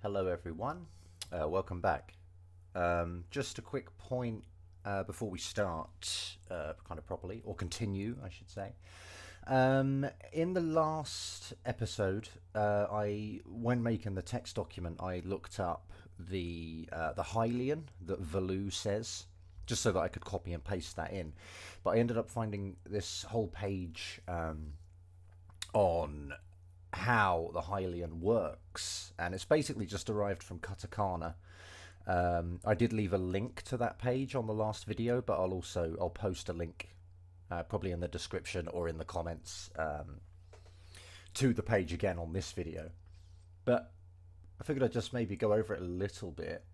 Hello everyone, welcome back. Just a quick point before we start kind of properly, or continue I should say. In the last episode, when making the text document, I looked up the Hylian that Valoo says, just so that I could copy and paste that in. But I ended up finding this whole page on how the Hylian works, and it's basically just derived from katakana. I did leave a link to that page on the last video, but I'll post a link probably in the description or in the comments to the page again on this video. But I figured I'd just maybe go over it a little bit.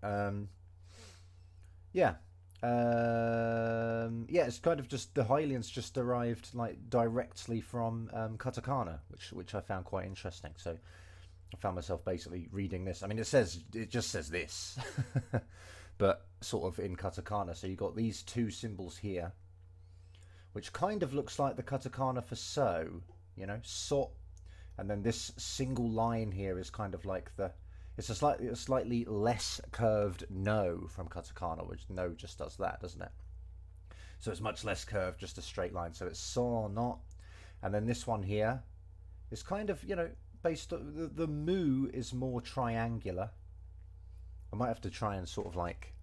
It's kind of just the Hylian's just derived like directly from katakana, which I found quite interesting. So I found myself basically reading this. I mean, it just says this, but sort of in katakana. So you got these two symbols here, which kind of looks like the katakana for so, so, and then this single line here is kind of like it's a slightly less curved no from katakana, which no just does that, doesn't it? So it's much less curved, just a straight line. So it's so, not. And then this one here is kind of, based on the mu is more triangular. I might have to try and sort of like,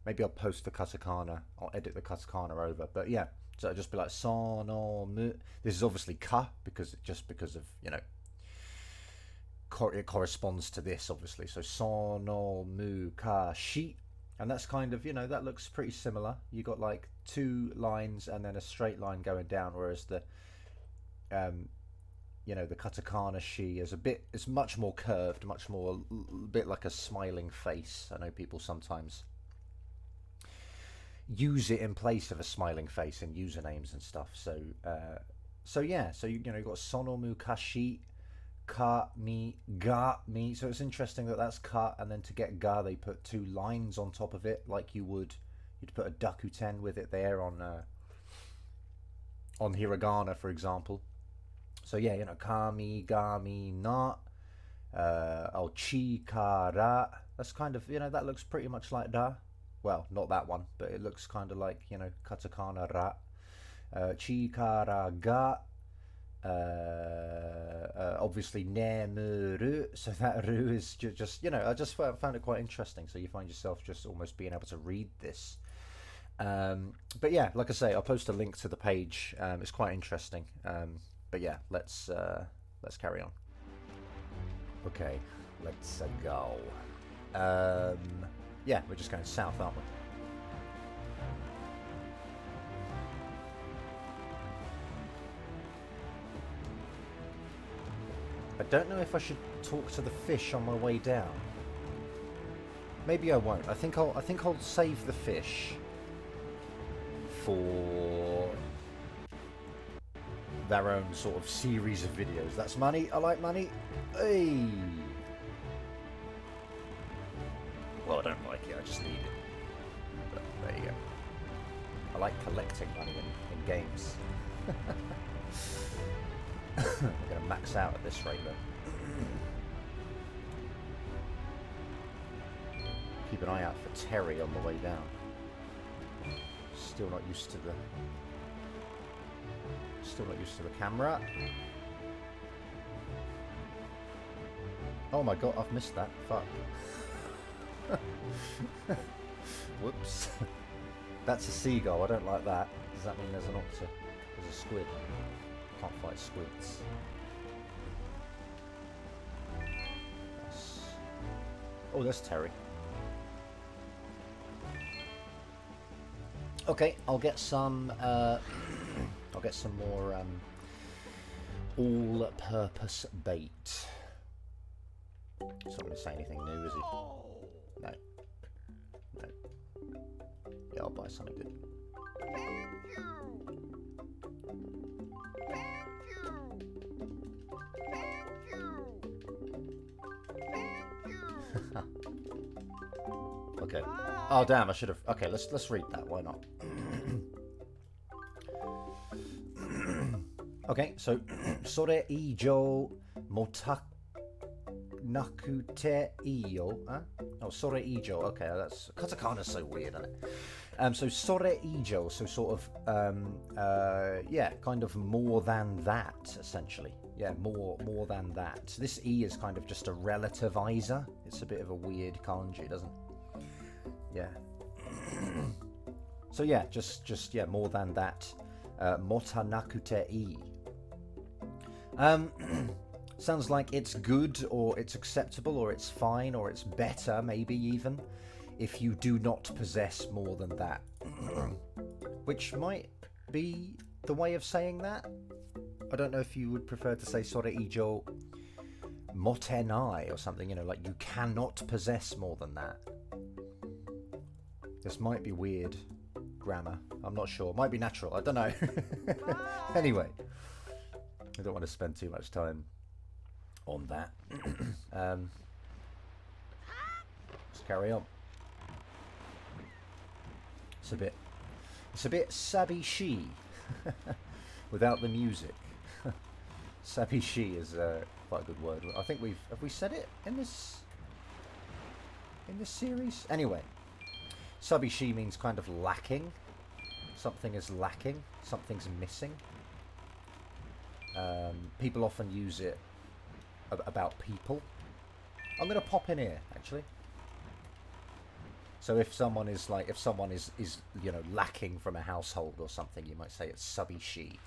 maybe I'll post the katakana, I'll edit the katakana over. But yeah, so it'll just be like so, no, mu. This is obviously ka, because of, it corresponds to this, obviously. So so, no, mu, ka, shi. And that's kind of, that looks pretty similar. You got like two lines and then a straight line going down, whereas the the katakana shi is it's much more curved, much more a bit like a smiling face. I know people sometimes use it in place of a smiling face in usernames and stuff. So you got sono mu kashi, ka mi ga mi. So it's interesting that's ka, and then to get ga they put two lines on top of it, like you'd put a dakuten with it there on hiragana, for example. So yeah, kami, gami, na, al chi, ka, ra. That's kind of, that looks pretty much like da. Well, not that one, but it looks kind of like, katakana ra. Chi, ka, ra, ga. Obviously, ne, mu, ru. So that ru is just, I just found it quite interesting. So you find yourself just almost being able to read this. But yeah, like I say, I'll post a link to the page. It's quite interesting. But yeah, let's carry on. Okay, let's go. Yeah, we're just going south, aren't we? I don't know if I should talk to the fish on my way down. Maybe I won't. I think I'll save the fish for their own sort of series of videos. That's money. I like money. Hey. Well, I don't like it. I just need it. But there you go. I like collecting money in games. I'm going to max out at this rate though. Keep an eye out for Terry on the way down. Still not used to the camera. Oh my god, I've missed that. Fuck. Whoops. That's a seagull. I don't like that. Does that mean there's an octa? There's a squid. Can't fight squids. Oh, there's Terry. Okay, I'll get some more all-purpose bait. He's not going to say anything new, is he? No. No. Yeah, I'll buy something good. Okay. Oh damn! I should have. Okay, let's read that. Why not? Okay, so sore ijo motak nakute iyo. Huh? Oh, sore ijo. Okay, that's katakana's so weird, isn't it? So sore ijo, so sort of yeah, kind of more than that, essentially. Yeah, more than that. This e is kind of just a relativizer. It's a bit of a weird kanji, doesn't it? Yeah. So yeah, just yeah, more than that. Motanakute i. Sounds like it's good, or it's acceptable, or it's fine, or it's better, maybe even, if you do not possess more than that. Which might be the way of saying that. I don't know if you would prefer to say sore ijo motenai or something, you know, like you cannot possess more than that. This might be weird grammar. I'm not sure. Might be natural. I don't know. Anyway, I don't want to spend too much time on that. Let's carry on. It's a bit sabishi without the music. Sabishi is quite a good word. I think have we said it in this series? Anyway, sabishi means kind of lacking. Something is lacking. Something's missing. People often use it about people. I'm going to pop in here, actually. So if someone is you know, lacking from a household or something, you might say it's sabishi.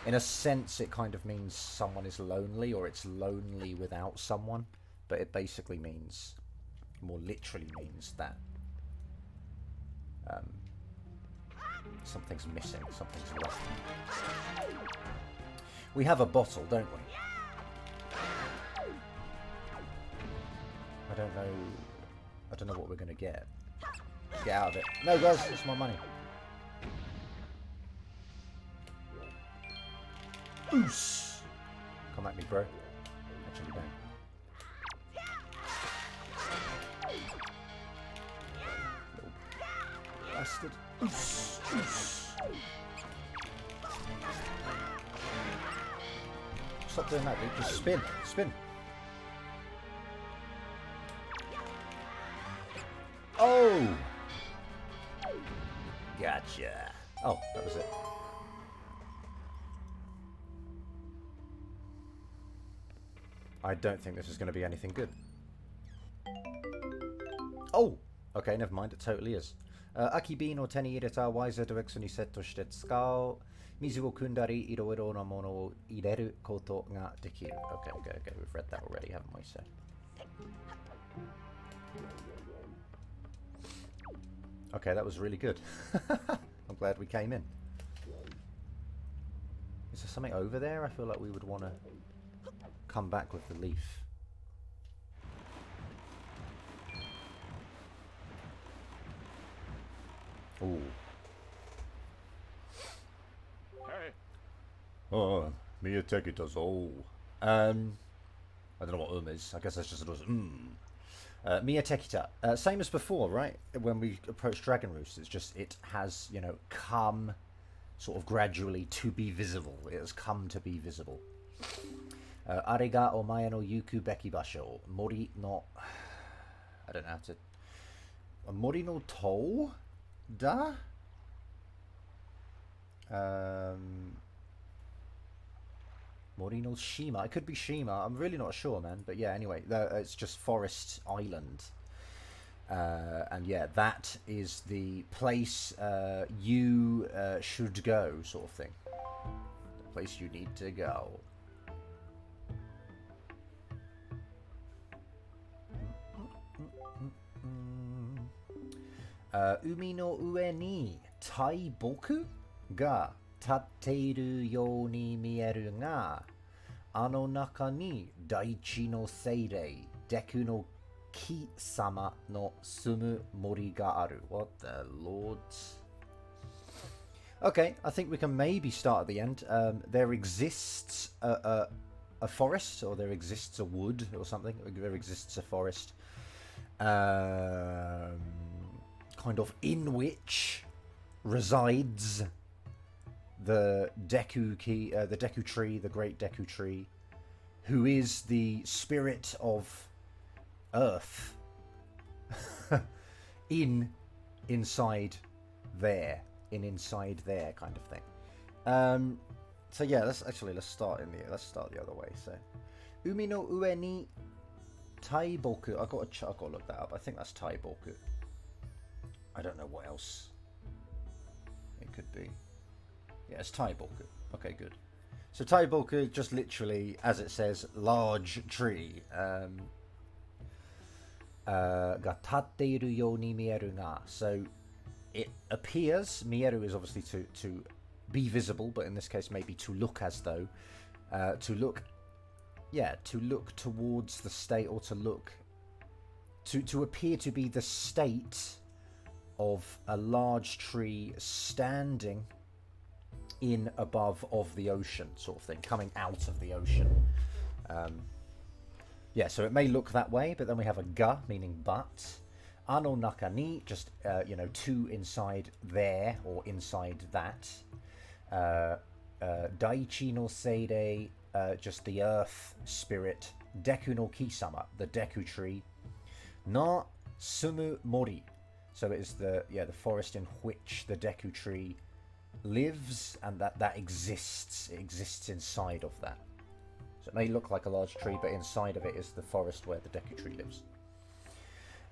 In a sense, it kind of means someone is lonely, or it's lonely without someone. But it basically means, more literally means that something's missing, something's lacking. We have a bottle, don't we? I don't know what we're going to get. Get out of it. No, guys, it's my money. Oos! Come at me, bro. Actually, don't. Little bastard. Oos! Oos! Stop doing that, dude. Just spin. Spin. Oh! Gotcha. Oh, that was it. I don't think this is going to be anything good. Oh! Okay, never mind. It totally is. Aki no te ni ireta waiza direction ni setto shite tsukau. Mizu wo kundari iro na mono wo ireru koto ga dekiru. Okay. We've read that already, haven't we? So. Okay, that was really good. I'm glad we came in. Is there something over there? I feel like we would want to come back with the leaf. Ooh. Hey. Oh, Mia take it as all. I don't know what is. I guess that's just a Mia Tekita. Same as before, right? When we approach Dragon Roost, it's just, it has, you know, come sort of gradually to be visible. It has come to be visible. Are ga omae no yuku beki basho. Mori no... I don't know how to... Mori no tou? Da? Mori no Shima. It could be Shima. I'm really not sure, man. But yeah, anyway, it's just Forest Island. And yeah, that is the place you should go, sort of thing. The place you need to go. Umi no ue ni taiboku ga tatteiru you ni mieru ga, ano naka ni daichi no seirei, deku no ki-sama no sumu mori ga aru. What the lords? Okay, I think we can maybe start at the end. There exists a forest, or there exists a wood or something. There exists a forest. Kind of in which resides the Deku tree, the great Deku tree, who is the spirit of earth inside there, inside there kind of thing. So yeah, let's start the other way. So, umi no ue ni taiboku. I've got to look that up. I think that's taiboku. I don't know what else it could be. Yeah, it's taiboku. Okay, good. So taiboku, just literally, as it says, large tree. Ga tatteiru you ni mieru ga. So it appears, mieru is obviously to be visible, but in this case maybe to look as though, to look towards the state, or to appear to be the state of a large tree standing in above of the ocean, sort of thing, coming out of the ocean. Yeah, so it may look that way, but then we have a ga, meaning but. Ano naka ni, just, to inside there, or inside that. Daichi no seirei, just the earth spirit. Deku no kisama, the deku tree. Na sumu mori, so it is the forest in which the deku tree lives, and that exists. It exists inside of that. So it may look like a large tree, but inside of it is the forest where the deku tree lives.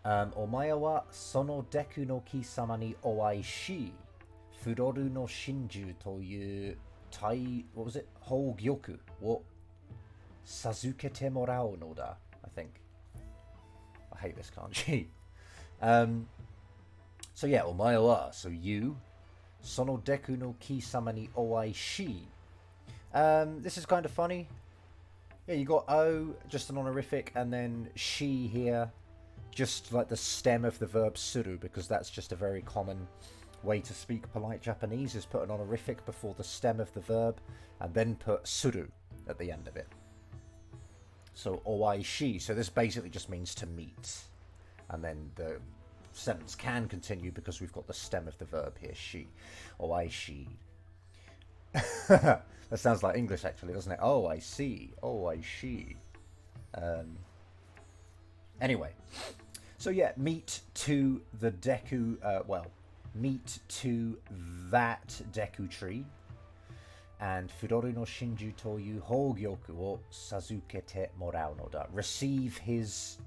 Omae wa sono deku no kisama ni oaishii furoru no shinju toyu what was it? Hogyoku wo sazukete morau no da, I think. I hate this kanji. So yeah, omae wa, so you, sono deku no kisama ni oaishii. This is kind of funny. Yeah, you got o, just an honorific, and then shi here, just like the stem of the verb suru, because that's just a very common way to speak polite Japanese, is put an honorific before the stem of the verb, and then put suru at the end of it. So oaishi, so this basically just means to meet. And then the sentence can continue because we've got the stem of the verb here, shi. Oaishi. That sounds like English actually, doesn't it? Oh, I see. Oh, I see. Anyway, so yeah, meet to the deku, meet to that deku tree, and furoru no shinju toyu hogyoku wo sazukete morau no da. Receive his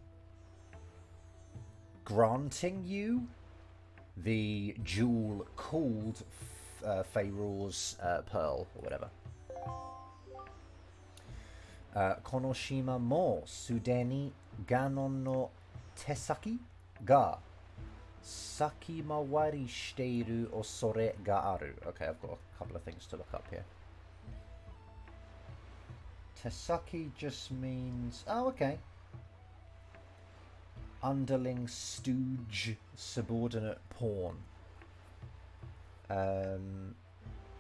granting you the jewel called Pharaoh's pearl, or whatever. Konoshima mo sudeni ganon no tesaki ga sakimawari shiteiru osore ga aru. Okay, I've got a couple of things to look up here. Tesaki just means, oh, okay, underling, stooge, subordinate pawn.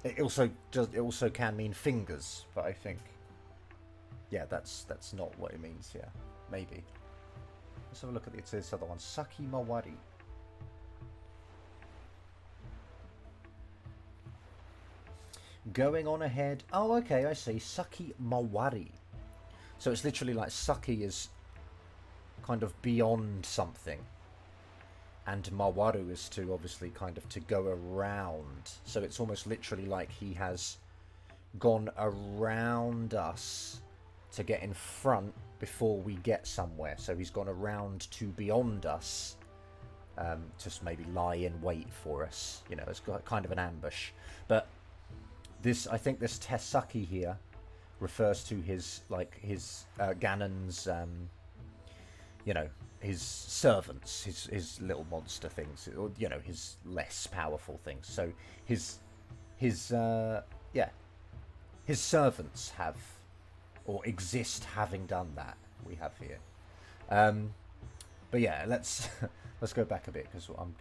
It also can mean fingers, but I think, yeah, that's not what it means here. Maybe. Let's have a look at this other one. Sakimawari. Going on ahead. Oh, okay, I see. Sakimawari. So it's literally like saki is kind of beyond something, and mawaru is to obviously kind of to go around. So it's almost literally like he has gone around us to get in front before we get somewhere. So he's gone around to beyond us, just maybe lie in wait for us. You know, it's got kind of an ambush. But this, I think this Tesaki here refers to his Ganon's, his servants, his little monster things, or, his less powerful things. So his servants have, or exist having done that, we have here. But yeah, let's go back a bit, because I'm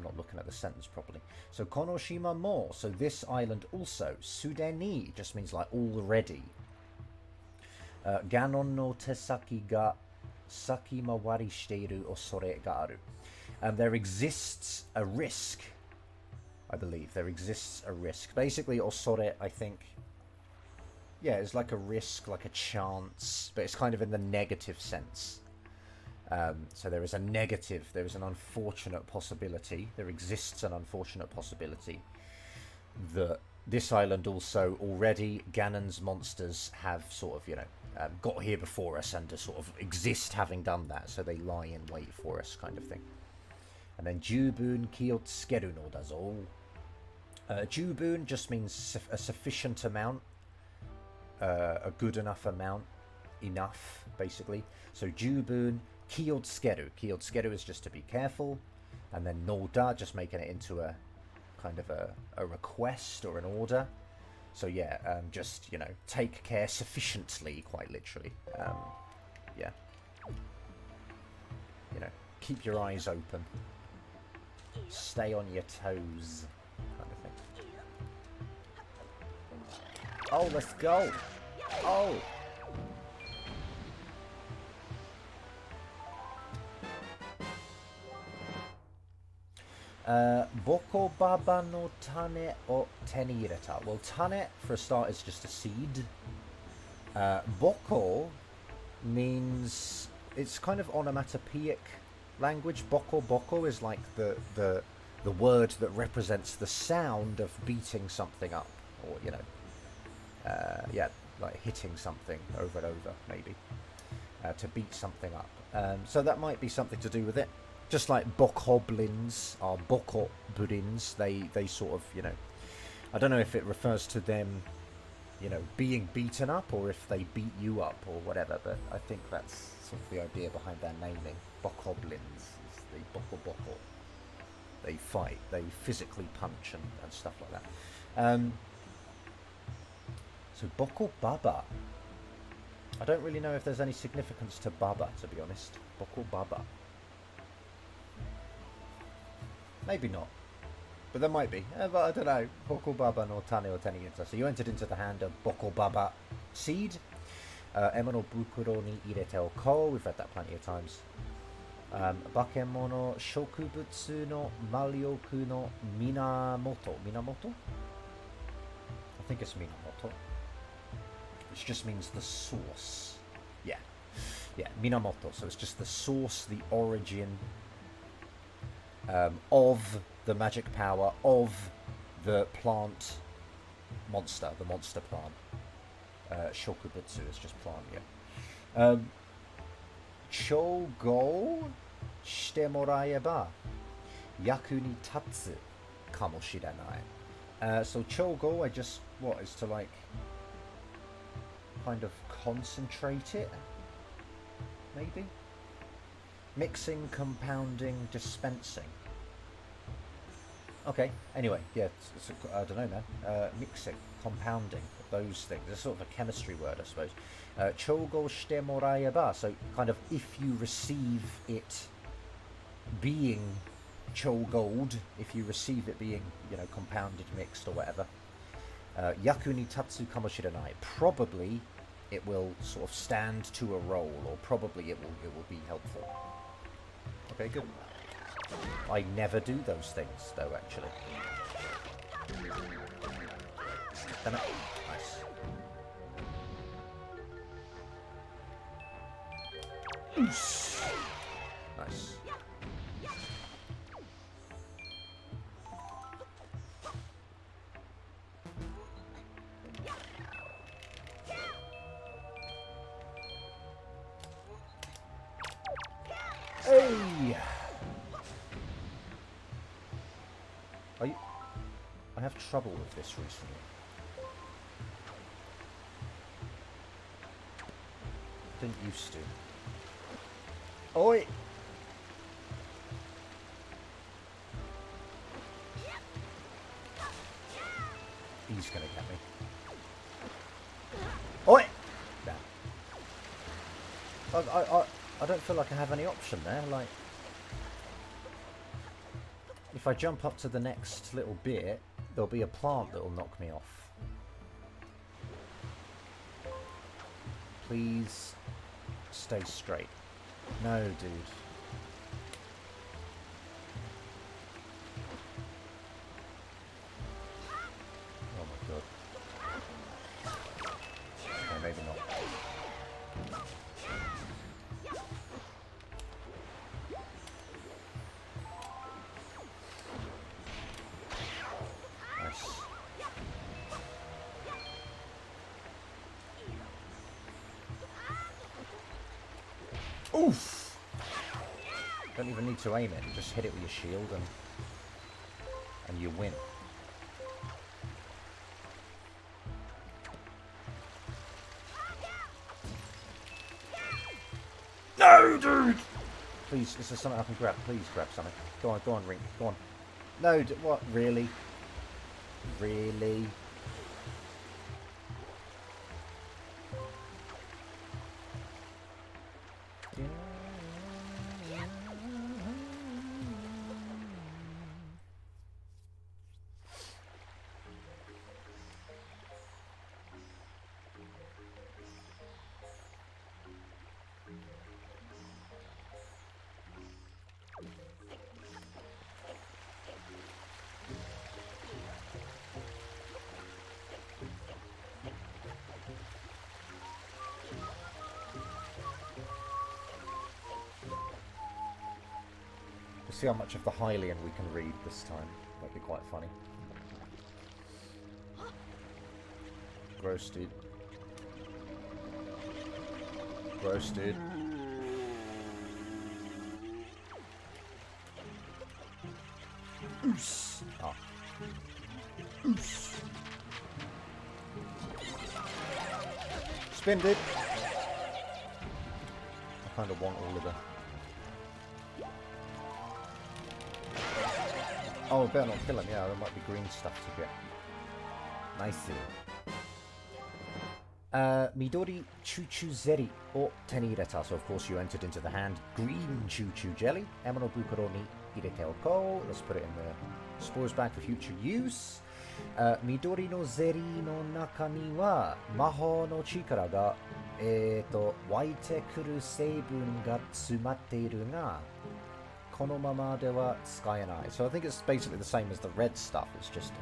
not looking at the sentence properly. So Konoshima mo, so this island also. Sudeni just means like already. Ganon no tesaki ga sakimawari shiteiru osore ga aru. There exists a risk, I believe. There exists a risk. Basically, osore, I think, yeah, it's like a risk, like a chance, but it's kind of in the negative sense. So there is a negative, there is an unfortunate possibility, there exists an unfortunate possibility that this island also already, Ganon's monsters have sort of, got here before us and to sort of exist having done that, so they lie in wait for us kind of thing. And then Jubun Kiyotsukeru no dazo. Jubun just means a sufficient amount, a good enough amount, enough, basically. So Jubun Kiyotsukeru. Kiyotsukeru is just to be careful. And then Noda, just making it into a kind of a request or an order. So yeah, just, take care sufficiently, quite literally. Yeah. Keep your eyes open. Stay on your toes, kind of thing. Oh, let's go! Oh! Boko baba no tane o te ni ireta. Well, tane, for a start, is just a seed. Boko means... It's kind of onomatopoeic language. Boko boko is like the word that represents the sound of beating something up. Or, yeah, like hitting something over and over, maybe. To beat something up. So that might be something to do with it. Just like bokoblins are bokoburins, they sort of, I don't know if it refers to them, being beaten up or if they beat you up or whatever, but I think that's sort of the idea behind their naming. Bokoblins is the boko. They fight, they physically punch and stuff like that. So Boko Baba. I don't really know if there's any significance to Baba, to be honest. Boko Baba. Maybe not. But there might be. But I don't know. Boko Baba no tane o teni ita. So you entered into the hand of Boko Baba seed. Ema no bukuro ni irete o ko. We've read that plenty of times. Bakemono shokubutsu no marioku no minamoto. Minamoto? I think it's minamoto. Which just means the source. Yeah. Yeah, minamoto. So it's just the source, the origin... of the magic power of the plant monster, the monster plant. Shokubutsu is just plant, yeah. Chogo shite moraeba yaku ni tatsu kamo shiranai. So chogo, I just, is to like, kind of concentrate it, maybe? Mixing, compounding, dispensing. Okay, anyway, yeah, I don't know, man. Mixing, compounding, those things. It's sort of a chemistry word, I suppose. Chogo shite moraeba. So, kind of, if you receive it being chogoed, if you receive it being, compounded, mixed, or whatever. Yaku ni tatsu kamo shiranai. Probably it will sort of stand to a role, or probably it will be helpful. Okay, good. I never do those things, though, actually. Damn it. Nice. Oosh. Nice. Hey! I have trouble with this recently. Didn't used to. Oi! He's gonna get me. Oi! No. I don't feel like I have any option there, like... If I jump up to the next little bit, there'll be a plant that'll knock me off. Please stay straight. No, dude. Oh my god. Okay, maybe not. Oof! Don't even need to aim it. Just hit it with your shield and you win. No, dude! Please, is there something I can grab? Please grab something. Go on, Rink. Go on. No, what? Really? Really? See how much of the Hylian we can read this time. Might be quite funny. Gross, dude. Gross, dude. Oos. Ah. Oos. Spin, dude. I kind of want all of the... Oh, I better not kill him. Yeah, there might be green stuff to get. Nice. Midori Choo-Choo Zeri o teni ireta. So, of course, you entered into the hand green Choo-Choo Jelly. Ema no bukuro ni irete o ko. Let's put it in the spores bag for future use. Midori no Zeri no naka ni wa mahou no chikara ga waite kuru seibun ga tsumatte iru ga kono mama de wa tsukaenai. So I think it's basically the same as the red stuff. It's just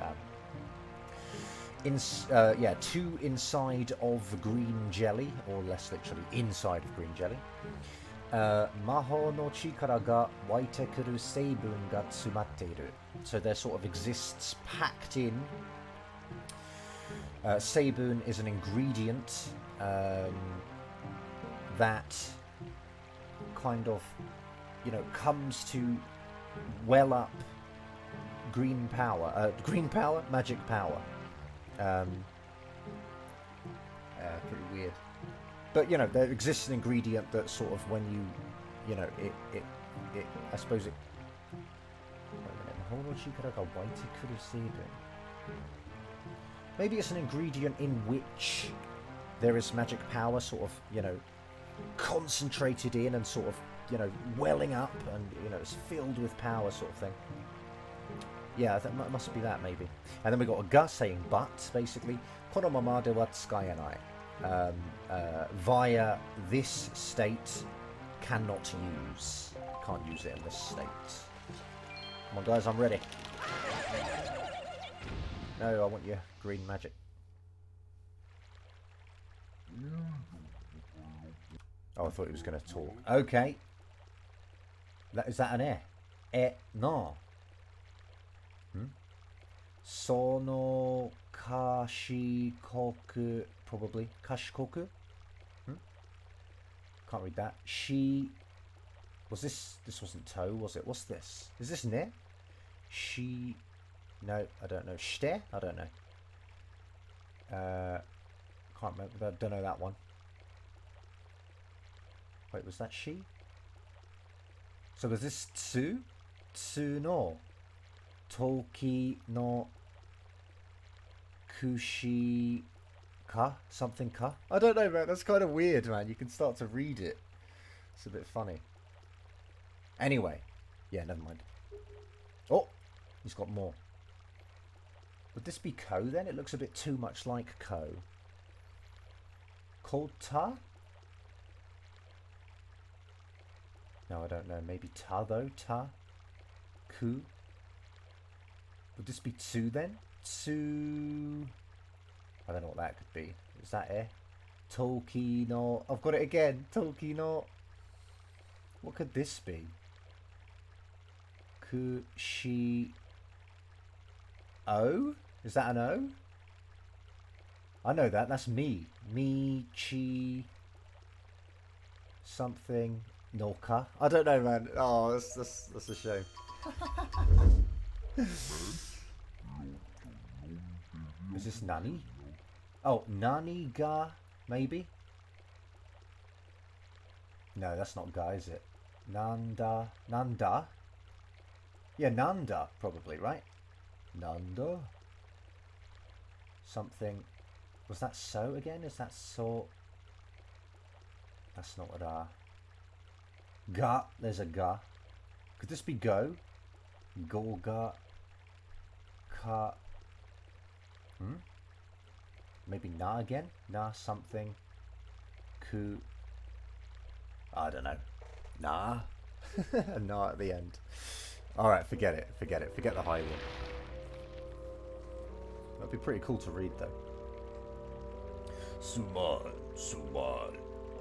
two inside of green jelly, or less literally inside of green jelly. Mahou no chikara ga waite kuru seibun ga tsumatte iru. So there sort of exists packed in. Seibun is an ingredient that kind of, you know, comes to well up green power, magic power. Pretty weird. But, you know, there exists an ingredient that sort of when you know, it I suppose it... Wait a minute. Maybe it's an ingredient in which there is magic power sort of, you know, concentrated in and sort of, you know, welling up and, you know, it's filled with power sort of thing. Yeah, that must be that maybe. And then we got a ga saying but, basically. Kono mama de wa tsukaenai. Via this state, cannot use. Can't use it in this state. Come on guys, I'm ready. No, I want your green magic. Oh, I thought he was going to talk. Okay. Is that an e? No. Sono kashikoku, probably. Kashikoku? Can't read that. She... Was this... This wasn't toe, was it? What's this? Is this ne? She... No, I don't know. Shite? I don't know. Can't remember. I don't know that one. Wait, was that she? So was this tsu? Tsu no toki no kushi ka? Something ka? I don't know, man. That's kind of weird, man. You can start to read it. It's a bit funny. Anyway. Yeah, never mind. Oh! He's got more. Would this be ko then? It looks a bit too much like ko. Kota? No, I don't know. Maybe ta though? Ta? Ku? Would this be tsu then? Tsu... I don't know what that could be. Is that eh? Toki no... I've got it again. Toki no... What could this be? Kushi... O? Is that an O? I know that. That's me. Mi, chi... Something... Norka. I don't know, man. Oh, that's a shame. Is this Nani? Oh, Nani ga, maybe? No, that's not ga, is it? Nanda. Nanda? Yeah, Nanda, probably, right? Nanda? Something. Was that so again? Is that so? That's not what Ga. There's a ga. Could this be go? Go ga. Ka. Maybe na again? Na something. Ku. I don't know. Nah. Na at the end. Alright, forget it. Forget it. Forget the Hylian. That'd be pretty cool to read though. Suman, Suman,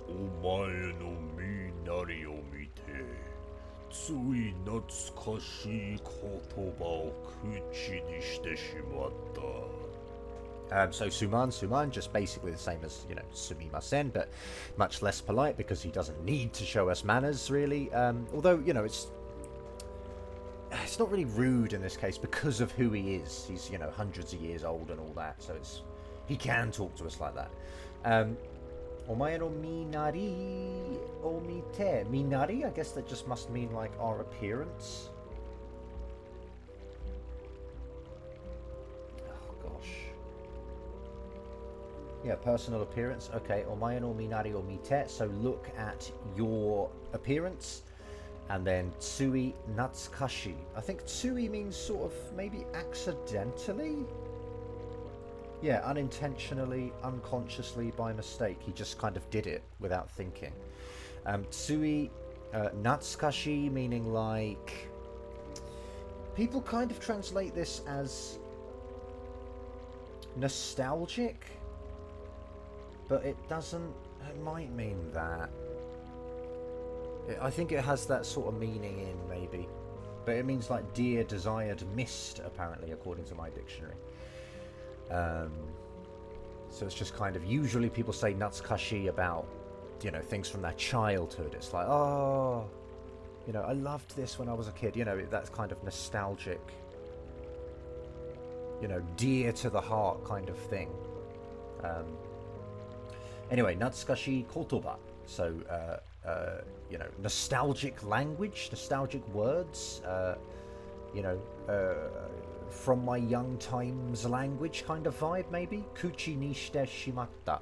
お前の身なりを見て、つい懐かしい言葉を口にしてしまった。So Suman, just basically the same as, you know, sumimasen, but much less polite because he doesn't need to show us manners, really. Although, you know, it's not really rude in this case because of who he is. He's, you know, hundreds of years old and all that, so he can talk to us like that. Omae no minari omite. Minari, I guess that just must mean like our appearance. Oh gosh. Yeah, personal appearance. Okay, omae no minari omite. So look at your appearance. And then tsui natsukashi. I think tsui means sort of maybe accidentally. Yeah, unintentionally, unconsciously, by mistake. He just kind of did it without thinking. Tsui natsukashi meaning like... People kind of translate this as nostalgic. But it doesn't... It might mean that. I think it has that sort of meaning in, maybe. But it means like dear, desired, missed, apparently, according to my dictionary. So it's just kind of, usually people say natsukashi about, you know, things from their childhood. It's like, oh, you know, I loved this when I was a kid. You know, that's kind of nostalgic, you know, dear to the heart kind of thing. Anyway, natsukashi kotoba. So, you know, nostalgic language, nostalgic words, you know, from my young times language kind of vibe, maybe. Kuchi ni shite shimatta.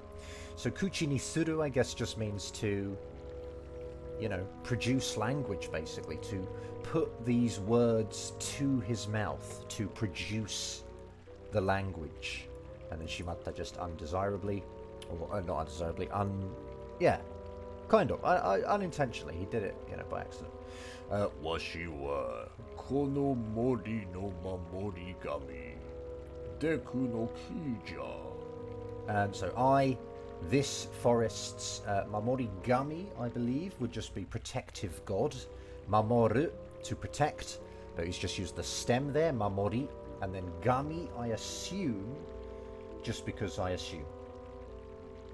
So kuchi ni suru, I guess, just means to, you know, produce language, basically, to put these words to his mouth, to produce the language. And then shimatta just undesirably, or not undesirably, yeah, kind of, unintentionally, he did it, you know, by accident. わしはこの森の守り神デクの木じゃ。So this forest's mamorigami, I believe, would just be protective god. Mamoru, to protect, but he's just used the stem there, mamori, and then gami, I assume, just because I assume.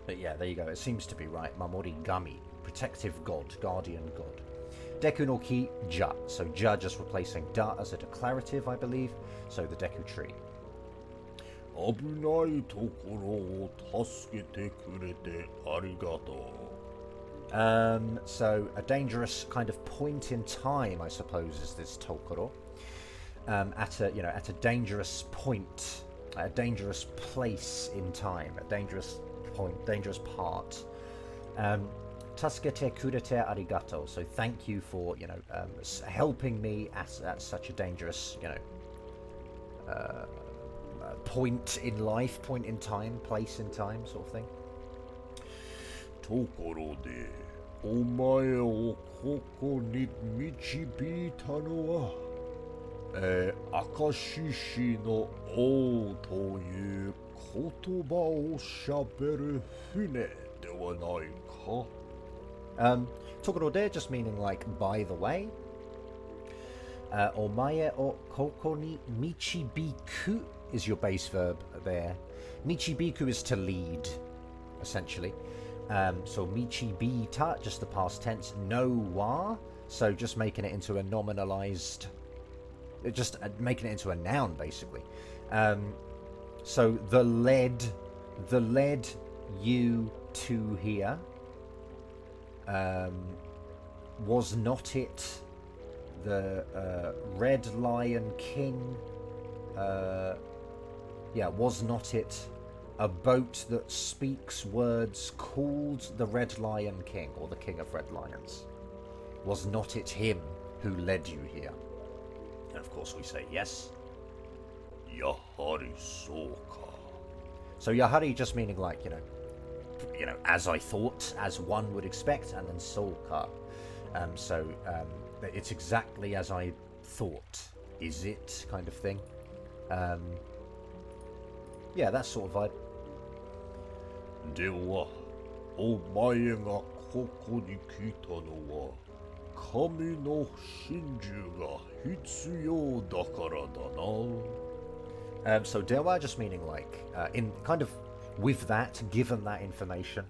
But yeah, there you go, it seems to be right, mamorigami, protective god, guardian god. Deku no ki, ja. So ja just replacing da as a declarative, I believe. So the Deku tree. 危ないところを助けてくれてありがとう。So a dangerous kind of point in time, I suppose, is this tokoro. At a dangerous point, a dangerous place in time, a dangerous point, dangerous part. Tasukete kurete arigato. So thank you for, you know, helping me at such a dangerous, you know, point in life, point in time, place in time, sort of thing. ところで、お前をここに導いたのは、明石市の王という言葉をしゃべる船ではないか。Tokoro de just meaning like by the way. Omae o koko ni michibiku is your base verb there. Michibiku is to lead, essentially. So michibita, just the past tense. No wa, so just making it into a nominalized, just making it into a noun, basically. So the led you to here. Was not it the Red Lion King? Was not it a boat that speaks words called the Red Lion King, or the King of Red Lions? Was not it him who led you here? And of course we say yes. Yahari soka. So Yahari just meaning like, as I thought, as one would expect, and then soka. It's exactly as I thought. Is it? Kind of thing. That sort of vibe. では、お前がここに来たのは、神の真珠が必要だからだな。So dewa just meaning like, in kind of with that, given that information,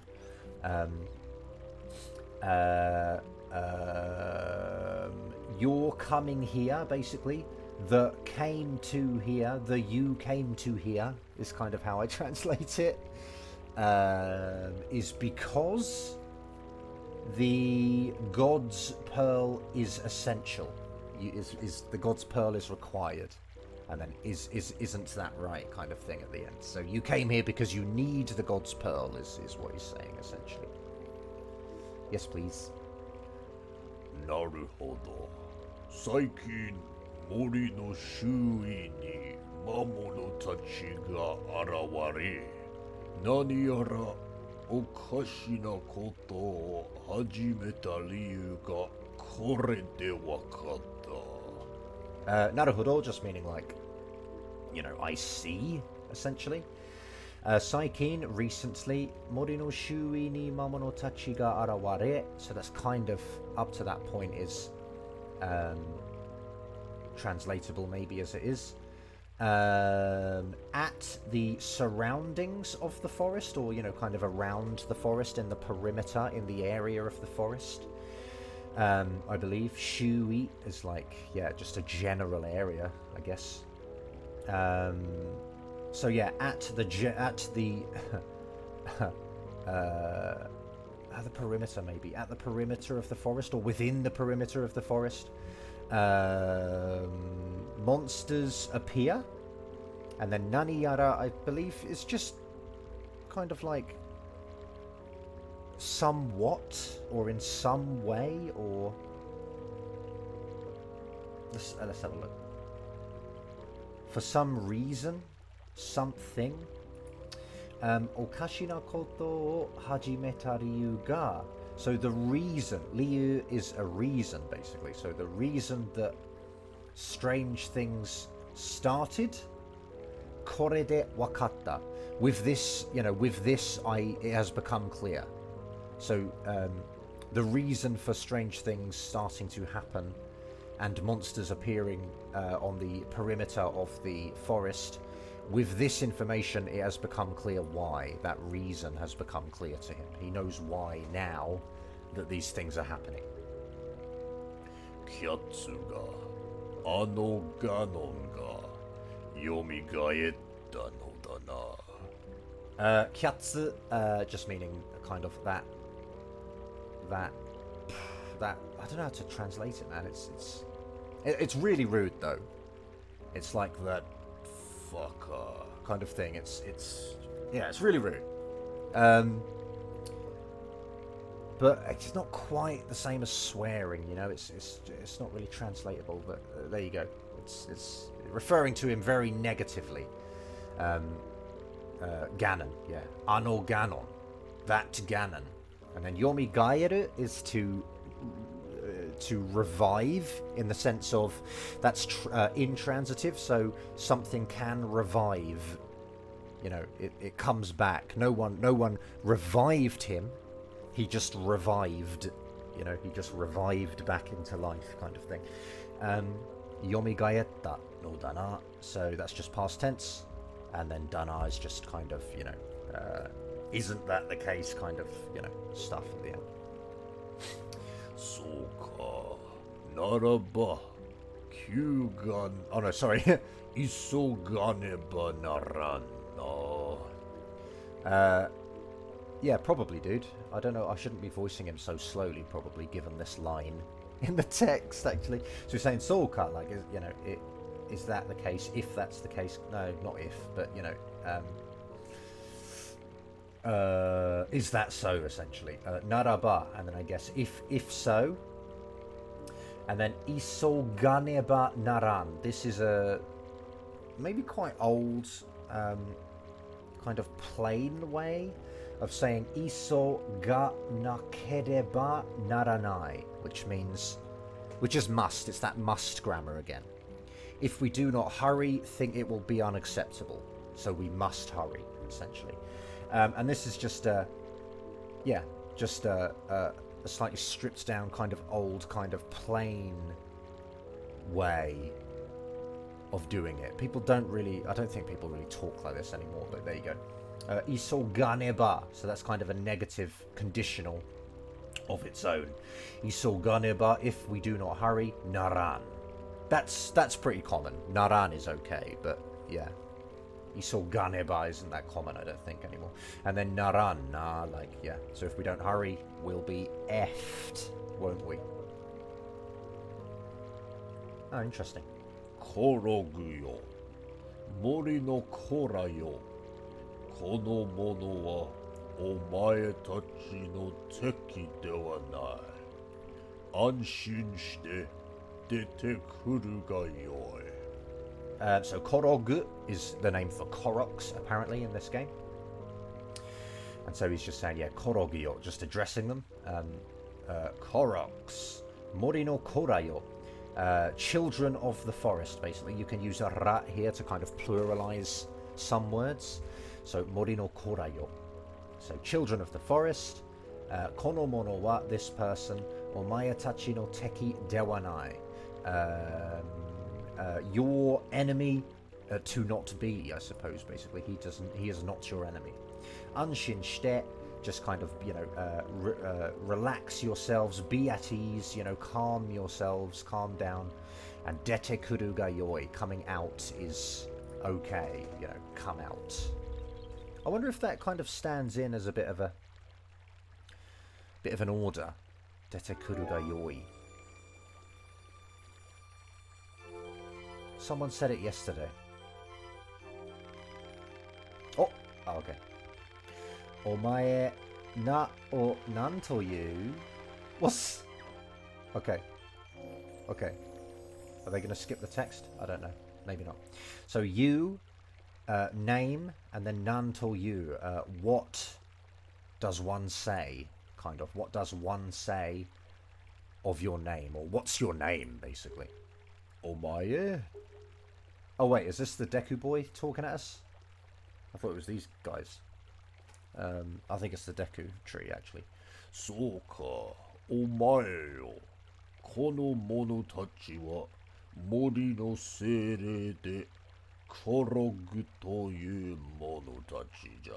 you're coming here, basically. The came to here, the you came to here is kind of how I translate it. Is because the god's pearl is essential. Is the god's pearl is required, and then isn't that right, kind of thing at the end. So you came here because you need the god's pearl is what he's saying essentially. Yes, please. なるほど。最近森の周囲に魔物たちが現れ、何やらおかしなことを始めた理由がこれでわかった。なるほど just meaning like, I see, essentially. 最近 recently 森の周囲に魔物たちが現れ so that's kind of up to that point is translatable maybe as it is. At the surroundings of the forest, or kind of around the forest, in the perimeter, in the area of the forest, I believe. Shui is like, just a general area, I guess. So at the perimeter, maybe at the perimeter of the forest, or within the perimeter of the forest, monsters appear, and then nani yara, I believe, is just kind of like somewhat, or in some way, or let's have a look. For some reason, something. Okashi na koto o hajimeta ryu ga. So the reason, ryu is a reason basically. So the reason that strange things started, kore de wakatta. With this, it has become clear. So the reason for strange things starting to happen and monsters appearing on the perimeter of the forest, with this information it has become clear why. That reason has become clear to him. He knows why now that these things are happening. キャッツがあのガノンが蘇ったのだな。Kyatsu, just meaning kind of that I don't know how to translate it, man. It's really rude though. It's like that fucker kind of thing. It's really rude. But it's not quite the same as swearing, It's not really translatable. But there you go. It's referring to him very negatively. Ganon, Ano Ganon, that Ganon, and then Yomi Gaeru is to revive, in the sense of that's intransitive, so something can revive. It comes back. No one revived him. He just revived. He just revived back into life, kind of thing. Yomi Gaeta no dana. So that's just past tense. And then dana is just kind of, isn't that the case kind of, stuff at the end. そうか。ならば、急が、Oh no, sorry. 急がねばならんな。Yeah, probably, dude. I don't know. I shouldn't be voicing him so slowly, probably, given this line in the text, actually. So he's saying, Soka, like, is that the case? If that's the case, no, not if, but, is that so, essentially? Naraba, and then I guess, if so, and then isoganeba naran. This is a maybe quite old, kind of plain way of saying iso ga nakereba naranai, which is must. It's that must grammar again. If we do not hurry, think it will be unacceptable. So we must hurry, essentially. And this is just a slightly stripped down kind of old, kind of plain way of doing it. I don't think people really talk like this anymore, but there you go. Isoganeba, so that's kind of a negative conditional of its own. Isoganeba, if we do not hurry, naran. That's pretty common. Naran is okay, but yeah. Isoganeba isn't that common, I don't think, anymore. And then naran, so if we don't hurry, we'll be effed, won't we? Oh, interesting. コログよ、森のコラよ、この者はお前たちの敵ではない。安心して出てくるがよい。So Korog is the name for Koroks, apparently, in this game. And so he's just saying, Korogyo, just addressing them. Koroks, Morino Korayo, children of the forest, basically. You can use a ra here to kind of pluralize some words. So Morino Korayo. So children of the forest. Kono mono wa, this person. Omae tachi no teki dewanai. Your enemy to not be, I suppose, basically. He is not your enemy. Anshin shite, just kind of, relax yourselves, be at ease, calm yourselves, calm down. And dete kuru ga yoi, coming out is okay, come out. I wonder if that kind of stands in as a bit of an order. Dete kuru ga yoi. Someone said it yesterday. Oh, okay. Omae na o nan toyu. What's... Okay. Okay. Are they going to skip the text? I don't know. Maybe not. So you, name, and then nan toyu. What does one say? Kind of. What does one say of your name? Or what's your name, basically? Omae. Oh wait, is this the Deku boy talking at us? I thought it was these guys. I think it's the Deku tree, actually. そうか、お前よ。この者たちは森の精霊でコログという者たちじゃ。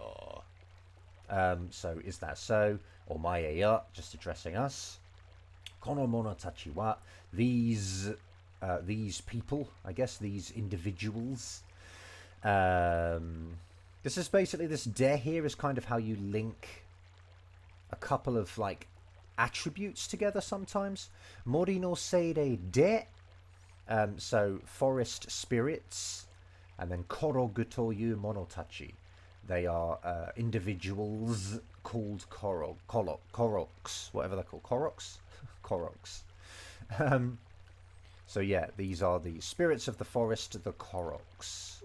So is that so? Omae ya, just addressing us. Kono mono tachi wa, these people, I guess, these individuals. This is basically, this de here is kind of how you link a couple of, like, attributes together sometimes. Mori no seire de, so forest spirits, and then korogu toyu monotachi. They are individuals called koroks, whatever they're called. Koroks? Koroks. So yeah, these are the spirits of the forest, the Koroks.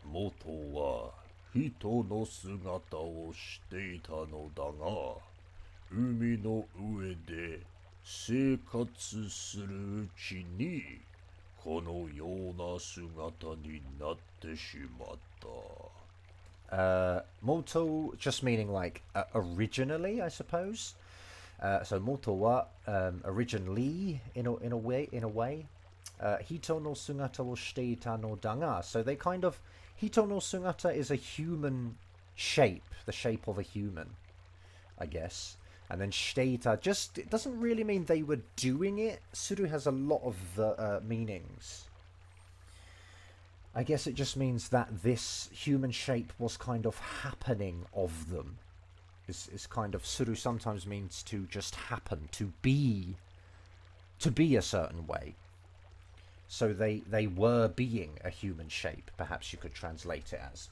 元は人の姿をしていたのだが、海の上で生活するうちにこのような姿になってしまった。Moto just meaning like originally, I suppose. So moto wa originally in a way. Hito no sugata wo shite ita no da ga. So they kind of Hito no sugata is a human shape, the shape of a human, I guess. And then shiteita just, it doesn't really mean they were doing it. Suru has a lot of meanings. I guess it just means that this human shape was kind of happening of them. Is kind of, suru sometimes means to just happen, to be a certain way. So they were being a human shape, perhaps you could translate it as.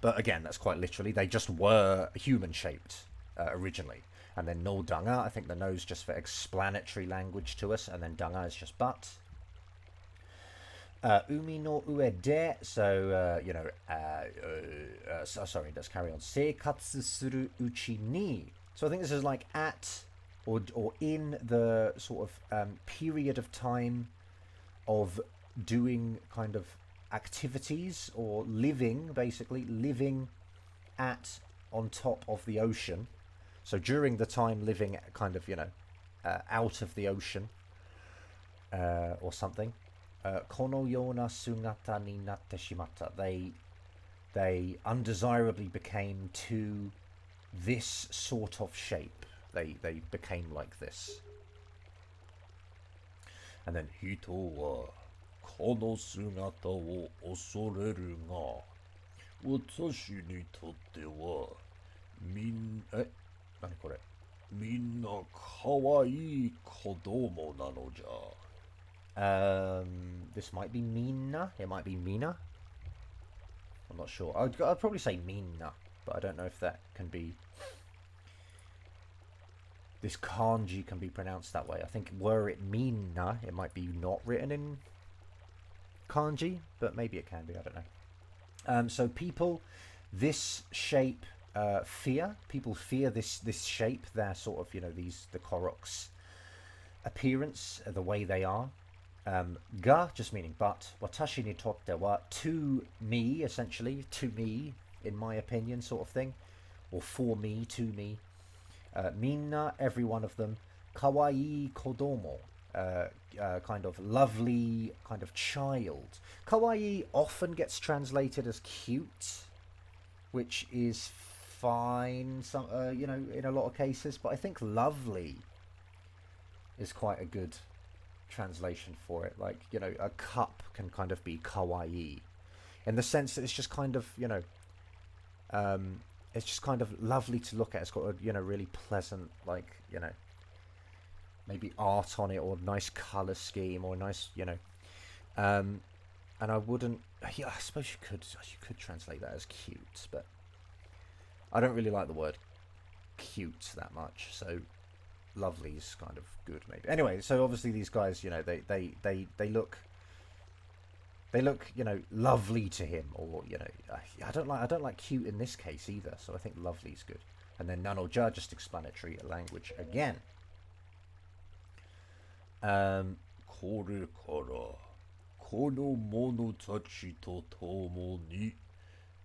But again, that's quite literally, they just were human shaped originally. And then no danga, I think the no's just for explanatory language to us, and then danga is just but. Umi no ue de, so, sorry, let's carry on. Seikatsu suru uchi ni. So I think this is like at or in the sort of period of time of doing kind of activities or living, basically, living at on top of the ocean. So during the time living kind of, out of the ocean or something. Kono yona sugata ni natte shimatta. They undesirably became to this sort of shape. They became like this. And then 人はこの姿を恐れるが、私にとっては何これ？みんな可愛い子供なのじゃ。This might be Mina. It might be Mina. I'm not sure. I'd probably say Mina, but I don't know if that can be. This kanji can be pronounced that way. I think were it Mina, it might be not written in kanji, but maybe it can be. I don't know. So people, this shape, fear. People fear this shape. They're sort of the Korok's appearance, the way they are. Ga just meaning but. Watashi ni totte wa, to me, essentially, to me, in my opinion, sort of thing, or for me, to me. Minna, every one of them. Kawaii kodomo, kind of lovely, kind of child. Kawaii often gets translated as cute, which is fine, some in a lot of cases. But I think lovely is quite a good translation for it. Like, a cup can kind of be kawaii, in the sense that it's just kind of, it's just kind of lovely to look at. It's got a, really pleasant, like, maybe art on it, or nice colour scheme, or nice, and I wouldn't, I suppose you could translate that as cute, but I don't really like the word cute that much, so lovely is kind of good, maybe. Anyway, so obviously these guys, they look lovely to him, or I don't like cute in this case either, so I think lovely is good. And then nanoja, just explanatory language again. これからこの者たちと共に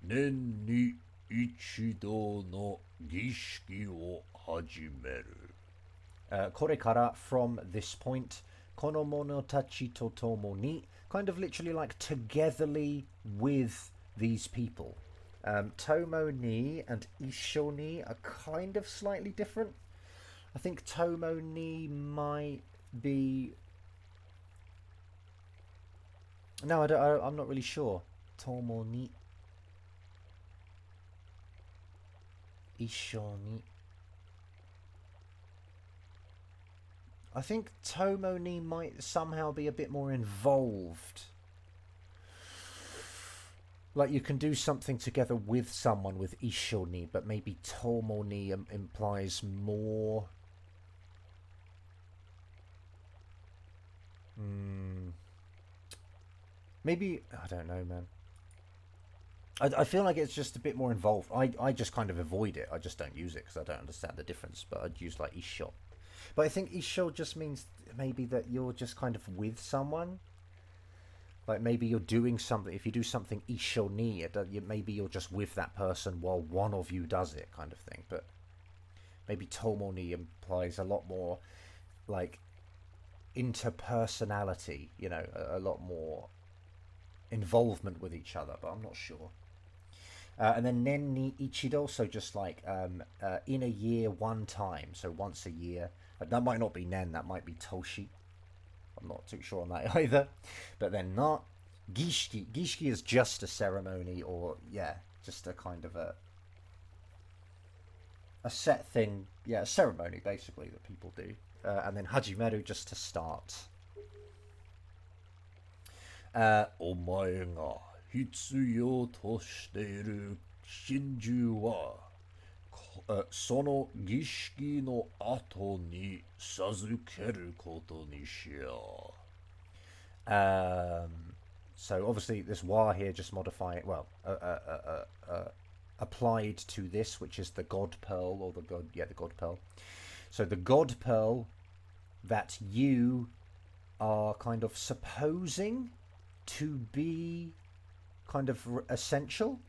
年に一度の儀式を始める。これから from this point, この者たちと共に kind of literally like togetherly with these people. Tomo ni and isho ni are kind of slightly different. I think tomo ni might be... No, I'm not really sure. Tomo ni. Isho ni. I think tomo ni might somehow be a bit more involved. Like you can do something together with someone with isho ni, but maybe tomo ni implies more... Maybe, I don't know, man. I feel like it's just a bit more involved. I just kind of avoid it. I just don't use it because I don't understand the difference. But I'd use like isho. But I think isho just means maybe that you're just kind of with someone. Like maybe you're doing something. If you do something isho ni, maybe you're just with that person while one of you does it, kind of thing. But maybe tomo ni implies a lot more like interpersonality, a lot more involvement with each other, but I'm not sure. And then nen ni ichido, so just like in a year one time, so once a year. That might not be nen, that might be toshi. I'm not too sure on that either. But then na gishiki. Gishiki is just a ceremony, or yeah, just a kind of a set thing, yeah, a ceremony basically that people do. And then hajimeru, just to start. お前が必要としている真珠は、その儀式の後に授けることにしよう。So obviously this wa here just modifying, well, applied to this, which is the god pearl, or the god pearl. So the god pearl that you are kind of supposing to be kind of essential.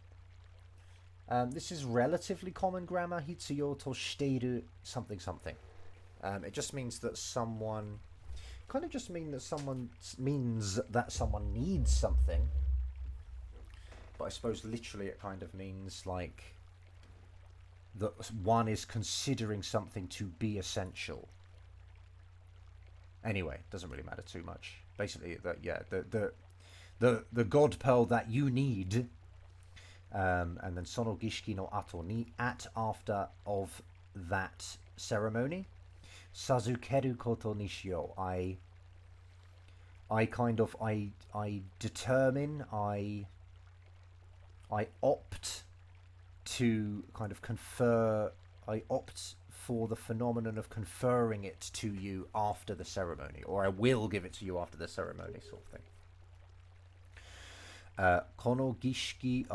This is relatively common grammar. Hitsuyo to shiteiru something something. It just means that someone means that someone needs something. But I suppose literally it kind of means like that one is considering something to be essential. Anyway, it doesn't really matter too much. Basically, the god pearl that you need, and then sono gishiki no ato ni, at after of that ceremony, sazukeru koto ni shio. I determine, I opt to kind of confer, I opt for the phenomenon of conferring it to you after the ceremony, or I will give it to you after the ceremony, sort of thing. この儀式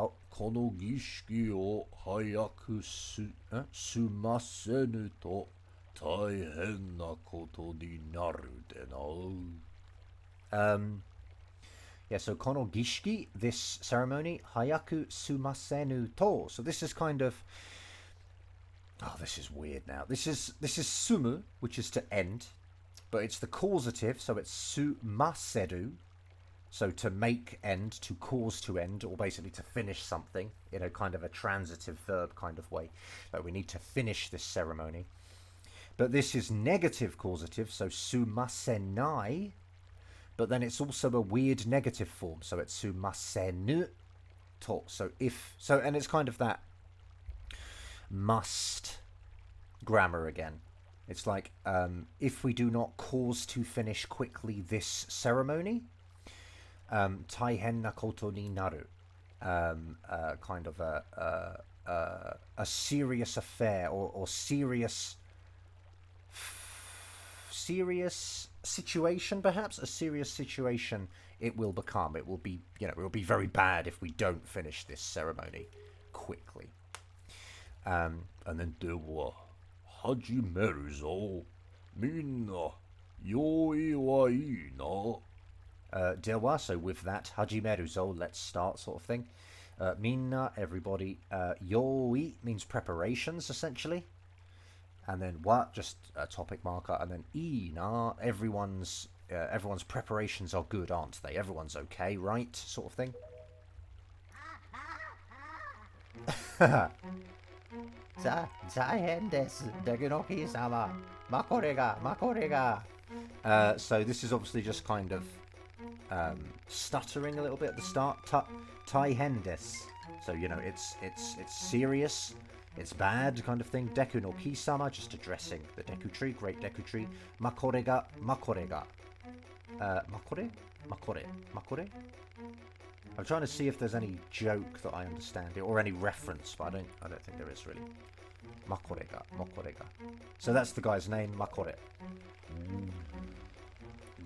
を早く済ませぬと大変なことになるでな。Yeah, so kono gishiki, this ceremony, hayaku sumasenu to. So this is kind of, oh, this is weird now. This is sumu, which is to end, but it's the causative, so it's sumaseru, so to make end, to cause to end, or basically to finish something in a kind of a transitive verb kind of way. Like we need to finish this ceremony. But this is negative causative, so sumasenai. But then it's also a weird negative form, so it's sumasenu to. So and it's kind of that must grammar again. It's like if we do not cause to finish quickly this ceremony, taihen na koto ni naru. Kind of a serious affair, or serious situation, perhaps a serious situation it will become. It will be, it will be very bad if we don't finish this ceremony quickly. And then では始めるぞ。みんな用意はいいな。Dewa, so with that, hajimeru zo, let's start, sort of thing. Minna, everybody. Yoi means preparations, essentially. And then what, just a topic marker. And then ina, everyone's preparations are good, aren't they? Everyone's okay, right? Sort of thing. 大変です。デクノキ様。まこれが。So this is obviously just kind of stuttering a little bit at the start. Taihen desu. So it's serious. It's bad kind of thing. Deku no ki-sama, just addressing the Deku tree, great Deku tree. Makore ga. Makore? I'm trying to see if there's any joke that I understand here, or any reference, but I don't think there is really. Makore ga. So that's the guy's name, Makore.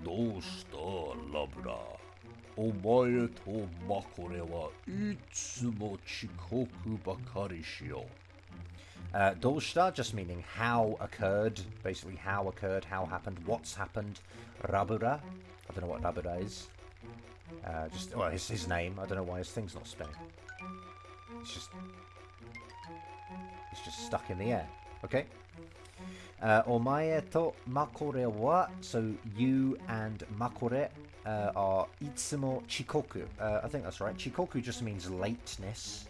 どうしたラブラ。お前とマコレはいつも遅刻ばかりしよう。Doshita, just meaning how occurred, basically how occurred, how happened, what's happened. Rabura, I don't know what Rabura is. His name, I don't know why his thing's not spinning. It's just stuck in the air, okay? Omae to makore wa, so you and makore are itsumo chikoku. I think that's right. Chikoku just means lateness.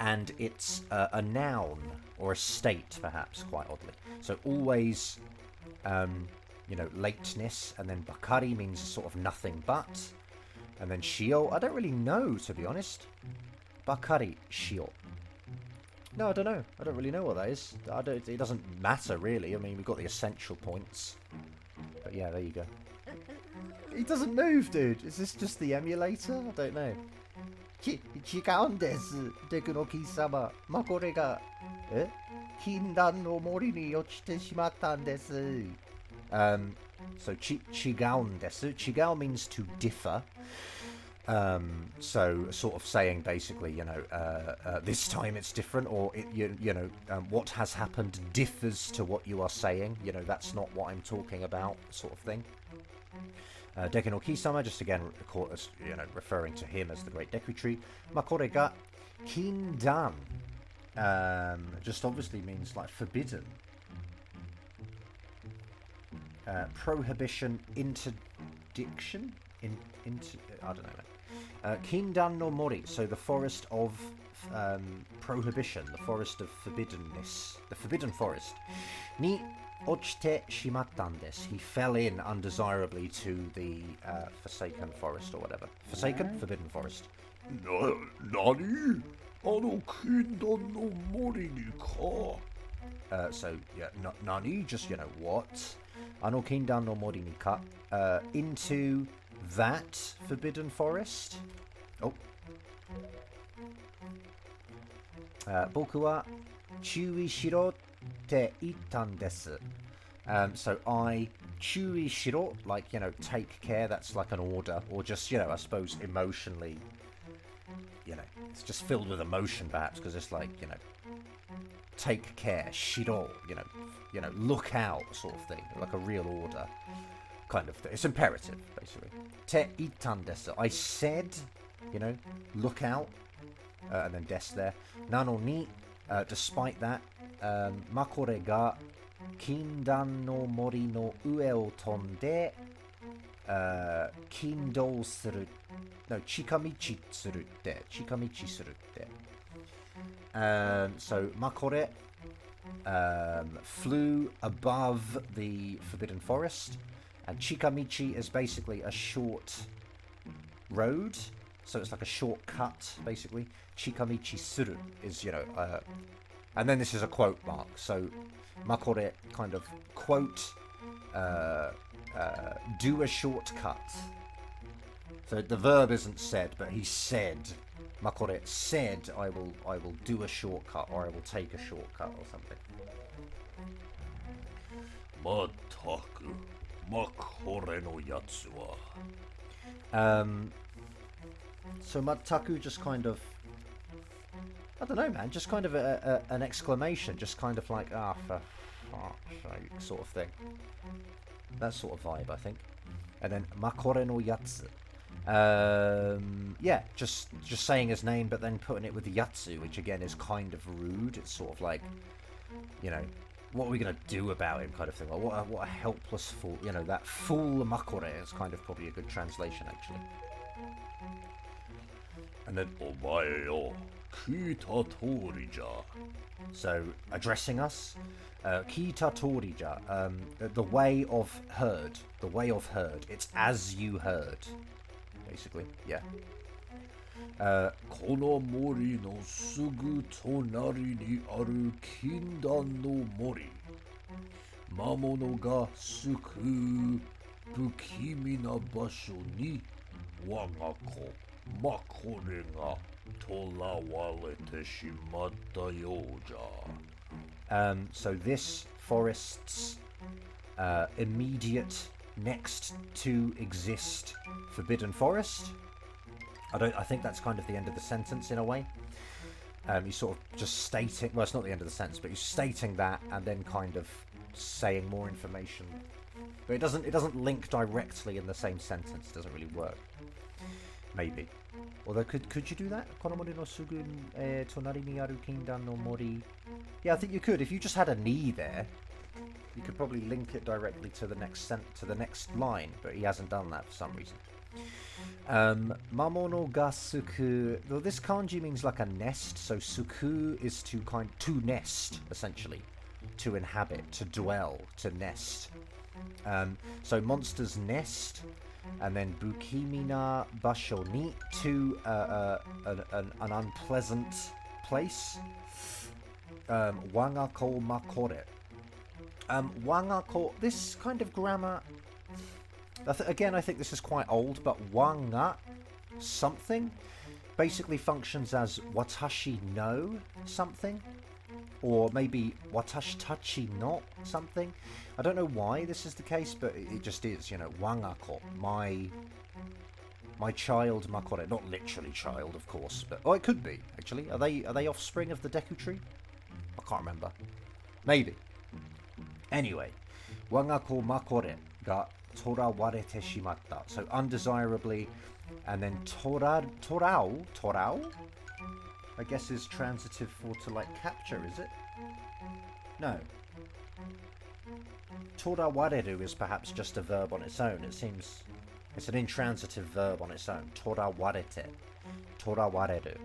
And it's a noun or a state, perhaps, quite oddly. So always, lateness, and then bakari means sort of nothing but. And then shio, I don't really know, to be honest. Bakari shio. No, I don't know. I don't really know what that is. It doesn't matter, really. I mean, we've got the essential points. But yeah, there you go. He doesn't move, dude. Is this just the emulator? I don't know. 違うんです。デクの貴様。まあ、これが、禁断の森に落ちてしまったんです。So, 違うんです。違う means to differ. So, sort of saying basically, this time it's different, or, what has happened differs to what you are saying. That's not what I'm talking about, sort of thing. Deku no Kisama, just again, referring to him as the great Deku tree. Makore ga kindan, just obviously means like forbidden. Prohibition, interdiction, I don't know. Kindan no mori, so the forest of prohibition, the forest of forbiddenness, the forbidden forest. Ni ochite shimattan desu. He fell in undesirably to the forsaken forest or whatever. Forsaken? Forbidden forest. Nani? 禁断の森にか? So, yeah, nani? Just, what? Kindan no mori ni ka? Into that forbidden forest? Oh. Boku wa chūi shiro te ittan desu. So I chūi shiro, like, take care, that's like an order, or just, I suppose emotionally, it's just filled with emotion perhaps, because it's like, take care, shiro, look out sort of thing, like a real order kind of thing. It's imperative, basically. Te ittan desu. I said, look out, and then des there. Nano ni, despite that, makore ga kindan no mori no ue o tonde kindou suru, no, chikamichi suru te, chikamichi suru te. So makore flew above the forbidden forest, and chikamichi is basically a short road, so it's like a shortcut basically. Chikamichi suru is, and then this is a quote mark, so makore kind of quote, do a shortcut. So the verb isn't said, but he said, makore said, I will do a shortcut, or I will take a shortcut or something. まったく、makore no yatsu wa. So Mataku just kind of, I don't know, man, just kind of an exclamation, just kind of like, for fuck's sake, sort of thing. That sort of vibe, I think. And then makore no yatsu. Yeah, just saying his name, but then putting it with the yatsu, which again is kind of rude. It's sort of like, what are we going to do about him kind of thing. Like, what a helpless fool, that fool makore is kind of probably a good translation, actually. And then, お前よ、聞いた通りじゃ。 So, addressing us, kita torija, the way of heard, it's as you heard, basically, yeah. この森のすぐ隣にある禁断の森。魔物が巣くう不気味な場所に我が子マコレが囚われてしまったようじゃ。So this forest's immediate next to exist forbidden forest. I think that's kind of the end of the sentence in a way. He's sort of just stating, well, it's not the end of the sentence, but he's stating that and then kind of saying more information. But it doesn't link directly in the same sentence. It doesn't really work. Maybe. Although, could you do that? この森のすぐ隣にある禁断の森 Yeah, I think you could. If you just had a ni there, you could probably link it directly to the next line, but he hasn't done that for some reason. Mamono ga suku. Well, this kanji means like a nest, so suku is to nest, essentially. To inhabit, to dwell, to nest. So monsters nest, and then bukimina basho ni, to an unpleasant place. Wangako makore. Wangako, this kind of grammar, again, I think this is quite old, but wanga something basically functions as watashi no something, or maybe watashi tachi no something. I don't know why this is the case, but it just is, wangako, my child makore, not literally child, of course, but it could be actually. Are they offspring of the Deku tree? I can't remember. Maybe. Anyway, wangako makore ga torawarete shimatta. So undesirably, and then torao, I guess is transitive for to like capture, is it? No. Torawareru is perhaps just a verb on its own. It seems it's an intransitive verb on its own. Torawarete. Torawareru.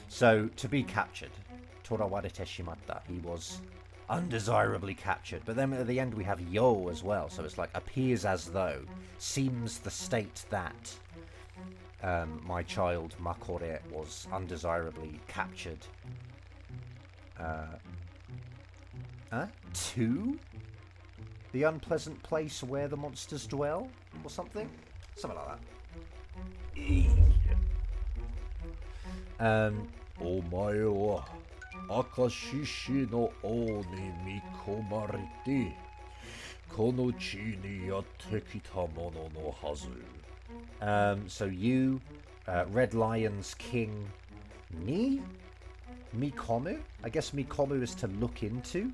So to be captured. Torawarete shimatta. He was undesirably captured. But then at the end we have yo as well. So it's like appears as though. Seems the state that my child Makore was undesirably captured. To the unpleasant place where the monsters dwell? Or something? Something like that. お前は赤獅子の王に見込まれてこの地にやってきたもののはず。So you, Red Lion's king, ni Mikomu? I guess Mikomu is to look into.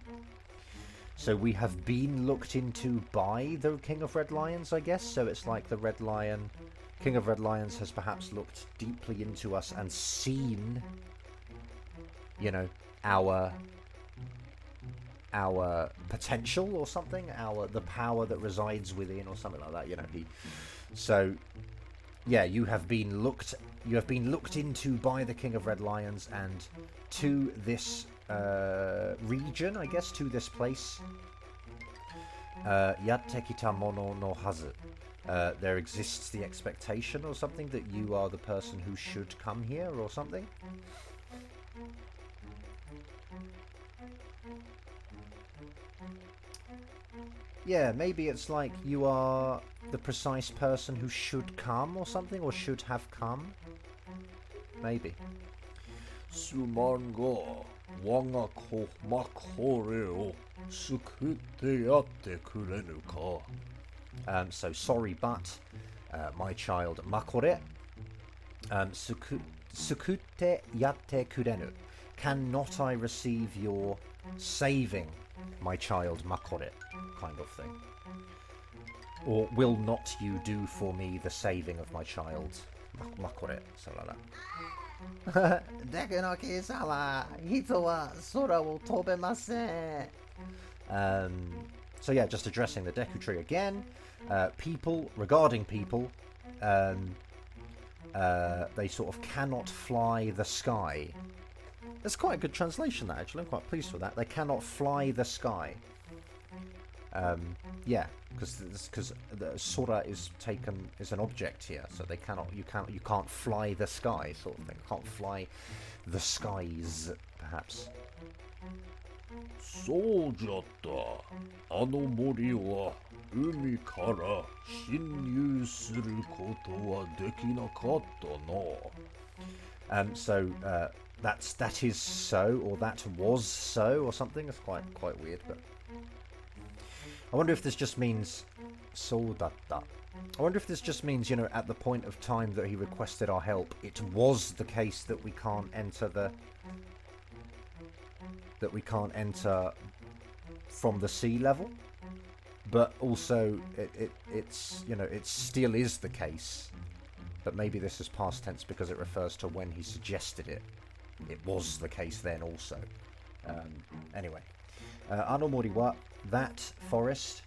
So we have been looked into by the King of Red Lions, I guess. So it's like the Red Lion, King of Red Lions has perhaps looked deeply into us and seen, our potential or something, the power that resides within or something like that. You have been looked into by the King of Red Lions, and to this region, I guess, to this place, yatte kita mono no hazu. There exists the expectation or something that you are the person who should come here or something. Yeah, maybe it's like you are the precise person who should come or something, or should have come. Maybe. すまんが我が子マコレを救ってやってくれぬか。So sorry, but my child Makore, sukutte yatte kurenu. Cannot I receive your saving, my child Makore, kind of thing. Or will not you do for me the saving of my child Makore, something like that. Deku no Ki-sama, hito wa sora wo tobemasen. So yeah, just addressing the Deku tree again. Regarding people, they sort of cannot fly the sky. That's quite a good translation, that, actually. I'm quite pleased with that. They cannot fly the sky. Yeah, because the sora is an object here, so you can't fly the sky, sort of thing. Can't fly the skies, perhaps. そうじゃった。あの森は海から侵入することはできなかったな。So that is so, or that was so, or something. That's quite weird, but I wonder if this just means so datta. I wonder if this just means, at the point of time that he requested our help, it was the case that we can't enter from the sea level, but also it's it still is the case, but maybe this is past tense because it refers to when he suggested it. It was the case then also. Anyway. Anomori wa, that forest.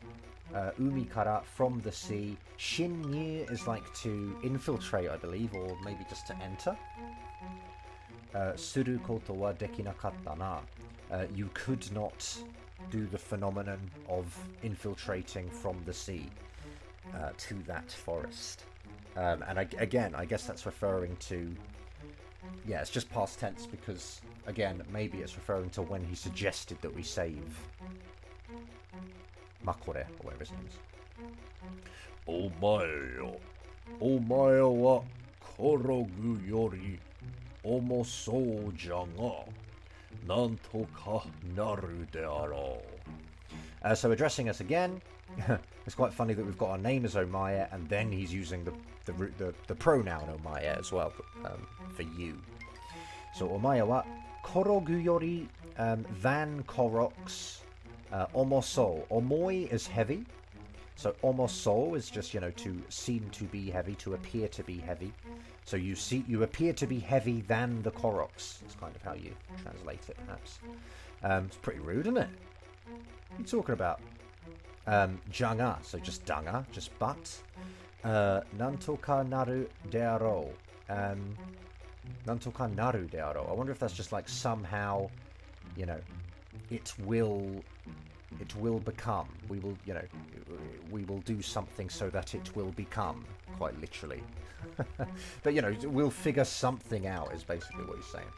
Umi kara, from the sea. Shinyu is like to infiltrate, I believe, or maybe just to enter. Suru koto wa dekinakatta na. You could not do the phenomenon of infiltrating from the sea to that forest. And again, I guess that's referring to... Yeah, it's just past tense because, again, maybe it's referring to when he suggested that we save Makore, or whatever his name is. お前よ、お前は転ぐより重そうじゃが、なんとかなるであろう。So addressing us again, it's quite funny that we've got our name as Omae, and then he's using the pronoun Omae as well for you. So Omae wa korogu yori than koroks omoso. Omoi is heavy. So omoso is just, to seem to be heavy, to appear to be heavy. So you appear to be heavy than the koroks. That's kind of how you translate it, perhaps. It's pretty rude, isn't it? What are you talking about? Janga, so just danga, just but. Nantoka naru dearo. Nantoka naru dearo. I wonder if that's just like somehow, it will become. We will, we will do something so that it will become, quite literally. But, we'll figure something out is basically what he's saying.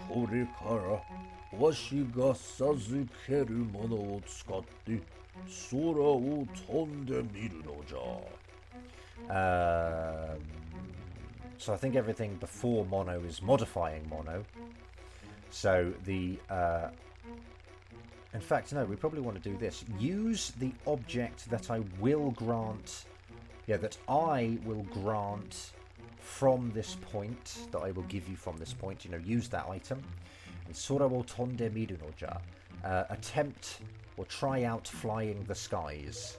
これからわしが授けるものを使って空を飛んでみるのじゃ。So I think everything before mono is modifying mono. So in fact, no, we probably want to do this. Use the object that I will grant... Yeah, that I will grant from this point, that I will give you from this point. Use that item. And Sora wo tonde miru no ja. Attempt or try out flying the skies.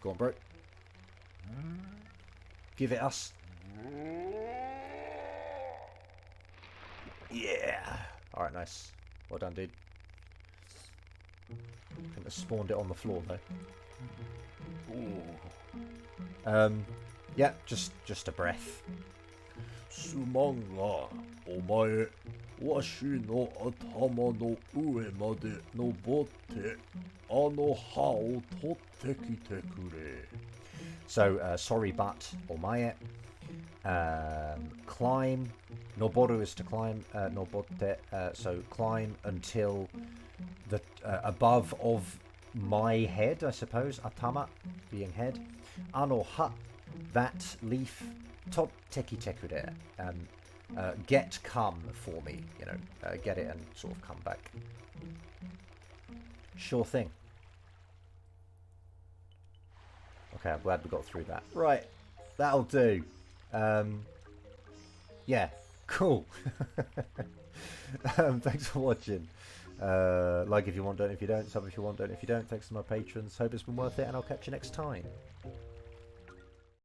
Go on, bro. Give it us. Yeah. Alright, nice. Well done, dude. I think I spawned it on the floor, though. Yeah, just a breath. すまんが、お前、わしの頭の上まで登って、あの葉を取ってきてくれ。So, sorry, but, omae. Climb. Noboru is to climb. Nobotte. So, climb until the above of my head, I suppose. Atama, being head. Ano ha, that leaf. Top teki tekure. Come for me. Get it and sort of come back. Sure thing. Okay, I'm glad we got through that. Right, that'll do. Yeah, cool. Thanks for watching. Like if you want, don't if you don't. Sub if you want, don't if you don't. Thanks to my patrons. Hope it's been worth it, and I'll catch you next time.